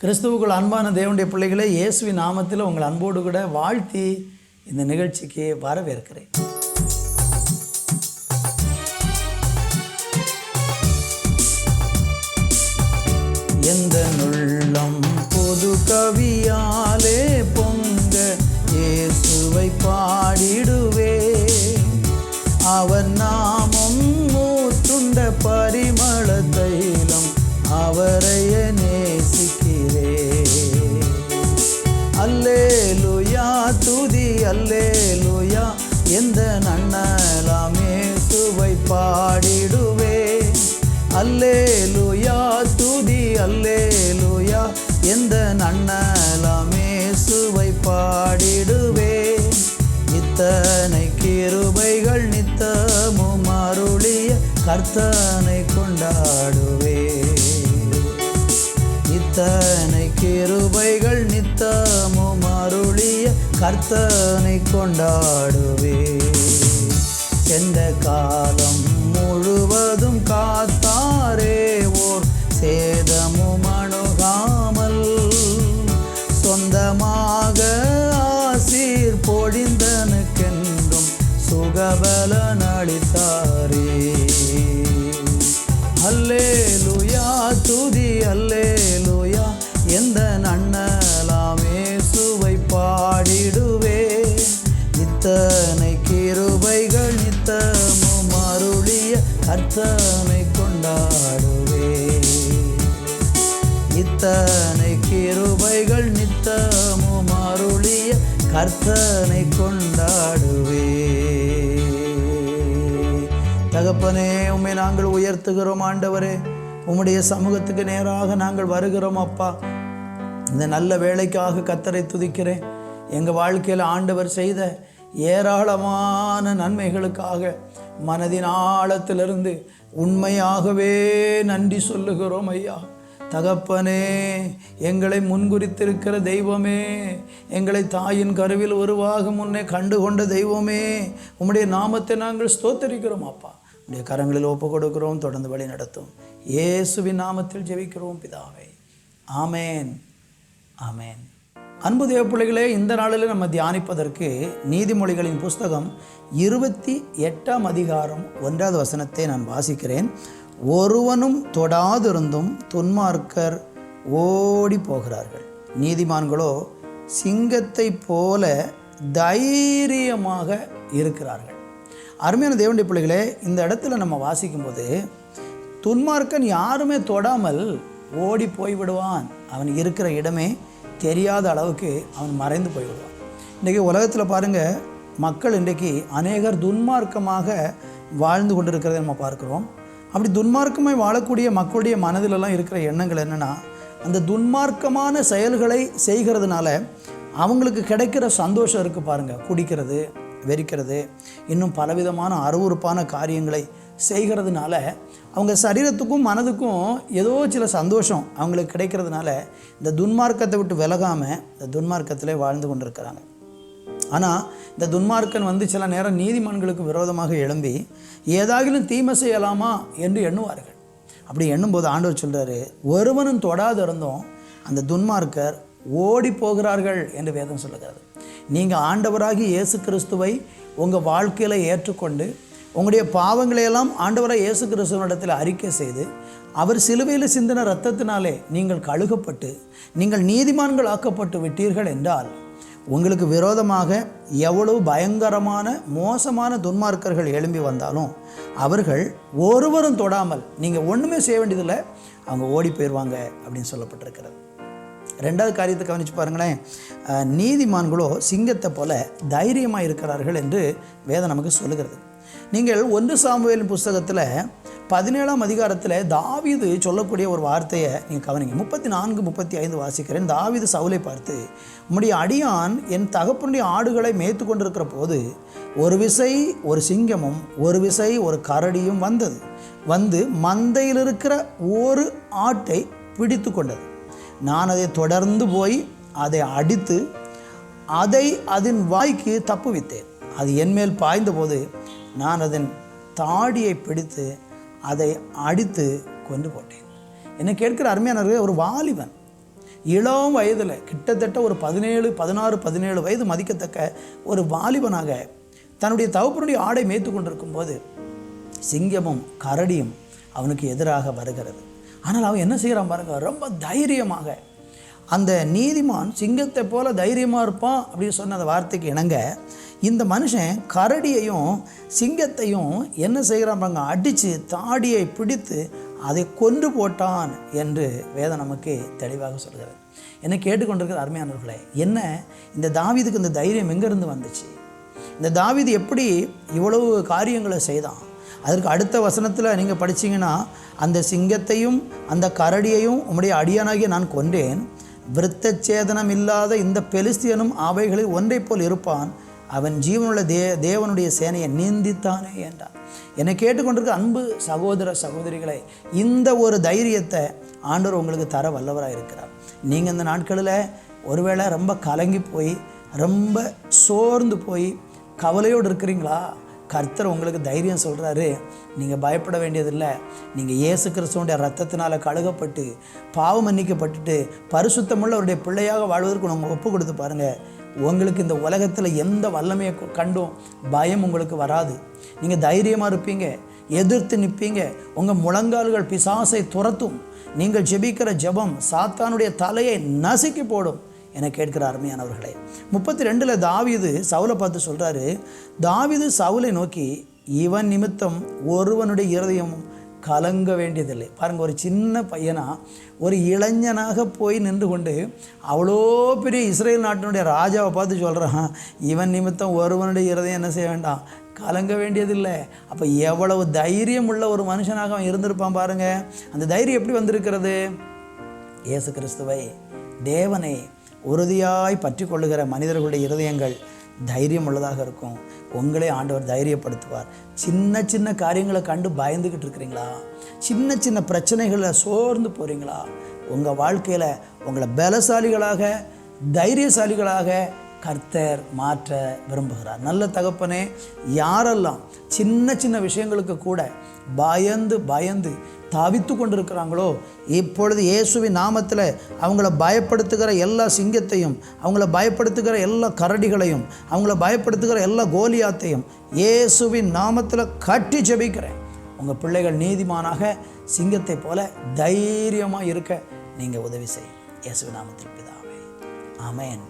கிறிஸ்துவுக்குள் அன்பான தேவனுடைய பிள்ளைகளே, இயேசுவின் நாமத்தில் உங்கள் அன்போடு கூட வாழ்த்தி இந்த நிகழ்ச்சிக்கு வரவேற்கிறேன். எந்த நுள்ளம் பொது கவியாலே பொங்க இயேசுவை பாடிடுவே, அவர் நாமம் மூத்துண்ட பரிமள தைலம் அவரைய நேசிக்கிறே. அல்லேலூயா துதி அல்லேலூயா, எந்த நன்னலாம் இயேசுவை பாடிடுவே. அல்லேலூயா துதி அல்லேலூயா, எந்த நன்னலாம் இயேசுவை பாடிடுவே. இத்தனை கிருபைகள் நித்தமும் அருளிய கர்த்தனை கொண்டாடுவே. இத்தனை கிருபைகள் நித்தமும் அருளிய கர்த்தனை கொண்டாடுவே. சென்ற காலம் முழுவதும் காத்தாரே, ஓர் சேதமும் அணுகாமல் சொந்தமாக ஆசீர் பொழிந்தனுக்கென்றும் சுகபலன் அளித்தாரே. அல்லேலூயா துதி அல்லேலூயா, எந்த நன்னலாம் இயேசுவை பாடிடுவே. இத்தனை கிருபைகள் நித்தமும் அருளிய கர்த்தனை கொண்டாடுவே. இத்தனை கிருபைகள் நித்தமும் அருளிய கர்த்தனை கொண்டாடுவே. தகப்பனே, உம்மை நாங்கள் உயர்த்துகிறோம். ஆண்டவரே, உம்முடைய சமூகத்துக்கு நேராக நாங்கள் வருகிறோம். அப்பா, இந்த நல்ல வேலைக்காக கர்த்தரை துதிக்கிறேன். எங்கள் வாழ்க்கையில் ஆண்டவர் செய்த ஏராளமான நன்மைகளுக்காக மனதின் ஆழத்திலிருந்து உண்மையாகவே நன்றி சொல்லுகிறோம். ஐயா தகப்பனே, எங்களை முன்குறித்திருக்கிற தெய்வமே, எங்களை தாயின் கருவில் உருவாக முன்னே கண்டுகொண்ட தெய்வமே, உம்முடைய நாமத்தை நாங்கள் ஸ்தோத்தரிக்கிறோம். அப்பா, உடைய கரங்களில் ஒப்பு கொடுக்கிறோம். தொடர்ந்து வழி நடத்தும். இயேசுவின் நாமத்தில் ஜெபிக்கிறோம் பிதாவே. ஆமேன், ஆமேன். அன்பு தேவ பிள்ளைகளே, இந்த நாளில் நம்ம தியானிப்பதற்கு நீதிமொழிகளின் புஸ்தகம் 28ஆம் அதிகாரம் 1வது வசனத்தை நான் வாசிக்கிறேன். ஒருவனும் தொடாதிருந்தும் துன்மார்க்கர் ஓடி போகிறார்கள், நீதிமான்களோ சிங்கத்தை போல தைரியமாக இருக்கிறார்கள். அருமையான தேவனுடைய பிள்ளைகளே, இந்த இடத்துல நம்ம வாசிக்கும்போது துன்மார்க்கன் யாருமே தொடாமல் ஓடி போய்விடுவான். அவன் இருக்கிற இடமே தெரியாத அளவுக்கு அவன் மறைந்து போய்விடுவான். இன்றைக்கி உலகத்தில் பாருங்கள், மக்கள் இன்றைக்கி அநேகர் துன்மார்க்கமாக வாழ்ந்து கொண்டிருக்கிறதை நம்ம பார்க்குறோம். அப்படி துன்மார்க்கமாய் வாழக்கூடிய மக்களுடைய மனதிலெல்லாம் இருக்கிற எண்ணங்கள் என்னென்னா, அந்த துன்மார்க்கமான செயல்களை செய்கிறதுனால அவங்களுக்கு கிடைக்கிற சந்தோஷம் இருக்குது பாருங்கள். குடிக்கிறது, வெறிக்கிறது, இன்னும் பலவிதமான அருவருப்பான காரியங்களை செய்கிறதுனால அவங்க சரீரத்துக்கும் மனதுக்கும் ஏதோ சில சந்தோஷம் அவங்களுக்கு கிடைக்கிறதுனால இந்த துன்மார்க்கத்தை விட்டு விலகாமல் இந்த துன்மார்க்கத்திலே வாழ்ந்து கொண்டிருக்கிறாங்க. ஆனால் இந்த துன்மார்க்கன் சில நேரம் நீதிமான்களுக்கு விரோதமாக எழும்பி ஏதாகிலும் தீமை செய்யலாமா என்று எண்ணுவார்கள். அப்படி எண்ணும்போது ஆண்டவர் சொல்கிறாரு, ஒருவனும் தொடாது இருந்தும் அந்த துன்மார்க்கர் ஓடி போகிறார்கள் என்று வேதம் சொல்லுகிறது. நீங்கள் ஆண்டவராகி இயேசு கிறிஸ்துவை உங்கள் வாழ்க்கையில் ஏற்றுக்கொண்டு உங்களுடைய பாவங்களையெல்லாம் ஆண்டவராக இயேசு கிறிஸ்துவனிடத்தில் அறிக்கை செய்து அவர் சிலுவையில் சிந்தின இரத்தத்தினாலே நீங்கள் கழுகப்பட்டு நீங்கள் நீதிமான்கள் ஆக்கப்பட்டு விட்டீர்கள் என்றால், உங்களுக்கு விரோதமாக எவ்வளவு பயங்கரமான மோசமான துன்மார்க்கர்கள் எழும்பி வந்தாலும் அவர்கள் ஒருவரும் தொடாமல், நீங்கள் ஒன்றுமே செய்ய வேண்டியதில்லை, அவங்க ஓடி போயிடுவாங்க அப்படின்னு சொல்லப்பட்டிருக்கிறது. 2வது காரியத்தை கவனித்து பாருங்களேன். நீதிமான்களோ சிங்கத்தை போல தைரியமாக இருக்கிறார்கள் என்று வேதம் நமக்கு சொல்லுகிறது. நீங்கள் 1 சாமுவேலின் புஸ்தகத்தில் 17ஆம் அதிகாரத்தில் தாவீது சொல்லக்கூடிய ஒரு வார்த்தையை நீங்கள் கவனிங்க. 34, 35 வாசிக்கிறேன். தாவீது சவுலை பார்த்து, உம்முடைய அடியான் என் தகப்பனுடைய ஆடுகளை மேய்த்து கொண்டிருக்கிற போது ஒரு விசை ஒரு சிங்கமும் ஒரு விசை ஒரு கரடியும் வந்து மந்தையில் இருக்கிற ஒரு ஆட்டை பிடித்து கொண்டது. நான் அதை தொடர்ந்து போய் அதை அடித்து அதை அதன் வாய்க்கு தப்புவித்தேன். அது என்மேல் பாய்ந்த போது நான் அதன் தாடியை பிடித்து அதை அடித்து கொண்டு போட்டேன். என்னை கேட்கிற அருமையானவர்களே, ஒரு வாலிபன் இளம் வயதில் கிட்டத்தட்ட ஒரு 17 வயது மதிக்கத்தக்க ஒரு வாலிபனாக தன்னுடைய தகப்பனுடைய ஆடை மேய்த்து கொண்டிருக்கும் போது சிங்கமும் கரடியும் அவனுக்கு எதிராக வருகிறது. ஆனால் அவன் என்ன செய்கிறான் பாருங்க, ரொம்ப தைரியமாக. அந்த நீதிமான் சிங்கத்தை போல தைரியமாக இருப்பான் அப்படின்னு சொன்ன அந்த வார்த்தைக்கு இணங்க இந்த மனுஷன் கரடியையும் சிங்கத்தையும் என்ன செய்கிறான் பாருங்க, அடித்து தாடியை பிடித்து அதை கொன்று போட்டான் என்று வேதம் நமக்கு தெளிவாக சொல்கிறது. என்னை கேட்டுக்கொண்டிருக்கிற அருமையானவர்களே, என்ன இந்த தாவீதுக்கு இந்த தைரியம் எங்கேருந்து வந்துச்சு? இந்த தாவீது எப்படி இவ்வளவு காரியங்களை செய்தான்? அதற்கு அடுத்த வசனத்தில் நீங்கள் படிச்சிங்கன்னா, அந்த சிங்கத்தையும் அந்த கரடியையும் உம்முடைய அடியானாகிய நான் கொன்றேன், விருத்தச்சேதனம் இல்லாத இந்த பெலிஸ்தியனும் அவைகளில் ஒன்றை போல் இருப்பான், அவன் ஜீவனுள்ள தேவனுடைய சேனையை நீந்தித்தானே என்றான். என்னை கேட்டுக்கொண்டிருக்க அன்பு சகோதர சகோதரிகளை, இந்த ஒரு தைரியத்தை ஆண்டவர் உங்களுக்கு தர வல்லவராக இருக்கிறார். நீங்கள் இந்த நாட்களில் ஒருவேளை ரொம்ப கலங்கி போய் ரொம்ப சோர்ந்து போய் கவலையோடு இருக்கிறீங்களா? கர்த்தர் உங்களுக்கு தைரியம் சொல்கிறாரு. நீங்கள் பயப்பட வேண்டியதில்லை. நீங்கள் இயேசு கிறிஸ்துவனுடைய ரத்தத்தினால் கழுகப்பட்டு பாவம் மன்னிக்கப்பட்டுட்டு பரிசுத்தமுள்ள அவருடைய பிள்ளையாக வாழ்வதற்கு உங்கள் ஒப்பு கொடுத்து பாருங்கள். உங்களுக்கு இந்த உலகத்தில் எந்த வல்லமையை கண்டும் பயம் உங்களுக்கு வராது. நீங்கள் தைரியமாக இருப்பீங்க, எதிர்த்து நிற்பீங்க. உங்கள் முழங்கால்கள் பிசாசை துரத்தும். நீங்கள் ஜெபிக்கிற ஜெபம் சாத்தானுடைய தலையை நசுக்கி போடும். என கேட்கிற அருமையானவர்களே, 32 தாவீது சவுலை பார்த்து சொல்கிறாரு, தாவீது சவுலை நோக்கி, இவன் நிமித்தம் ஒருவனுடைய இருதயமும் கலங்க வேண்டியதில்லை. பாருங்கள், ஒரு சின்ன பையனா ஒரு இளைஞனாக போய் நின்று கொண்டு அவ்வளோ பெரிய இஸ்ரேல் நாட்டினுடைய ராஜாவை பார்த்து சொல்கிறான், இவன் நிமித்தம் ஒருவனுடைய இருதயம் என்ன செய்ய வேண்டாம், கலங்க வேண்டியதில்லை. அப்போ எவ்வளவு தைரியம் உள்ள ஒரு மனுஷனாக அவன் இருந்திருப்பான் பாருங்கள். அந்த தைரியம் எப்படி வந்திருக்கிறது? இயேசு கிறிஸ்துவை, தேவனை உறுதியாய் பற்றி கொள்ளுகிற மனிதர்களுடைய இருதயங்கள் தைரியம் உள்ளதாக இருக்கும். உங்களே ஆண்டவர் தைரியப்படுத்துவார். சின்ன சின்ன காரியங்களை கண்டு பயந்துக்கிட்டு இருக்கிறீங்களா? சின்ன சின்ன பிரச்சனைகளில் சோர்ந்து போகிறீங்களா? உங்கள் வாழ்க்கையில் உங்களை பலசாலிகளாக தைரியசாலிகளாக கர்த்தர் மாற்ற விரும்புகிறார். நல்ல தகப்பனே, யாரெல்லாம் சின்ன சின்ன விஷயங்களுக்கு கூட பயந்து தவித்து கொண்டிருக்கிறாங்களோ, இப்பொழுது இயேசுவின் நாமத்தில் அவங்கள பயப்படுத்துகிற எல்லா சிங்கத்தையும், அவங்கள பயப்படுத்துகிற எல்லா கரடிகளையும், அவங்கள பயப்படுத்துகிற எல்லா கோலியாத்தையும் இயேசுவின் நாமத்தில் கட்டி ஜெபிக்கிறேன். உங்கள் பிள்ளைகள் நீதிமானாக சிங்கத்தை போல தைரியமாக இருக்க நீங்கள் உதவி செய்யும். இயேசுவின் நாமத்தில் பிதாவே, ஆமென்.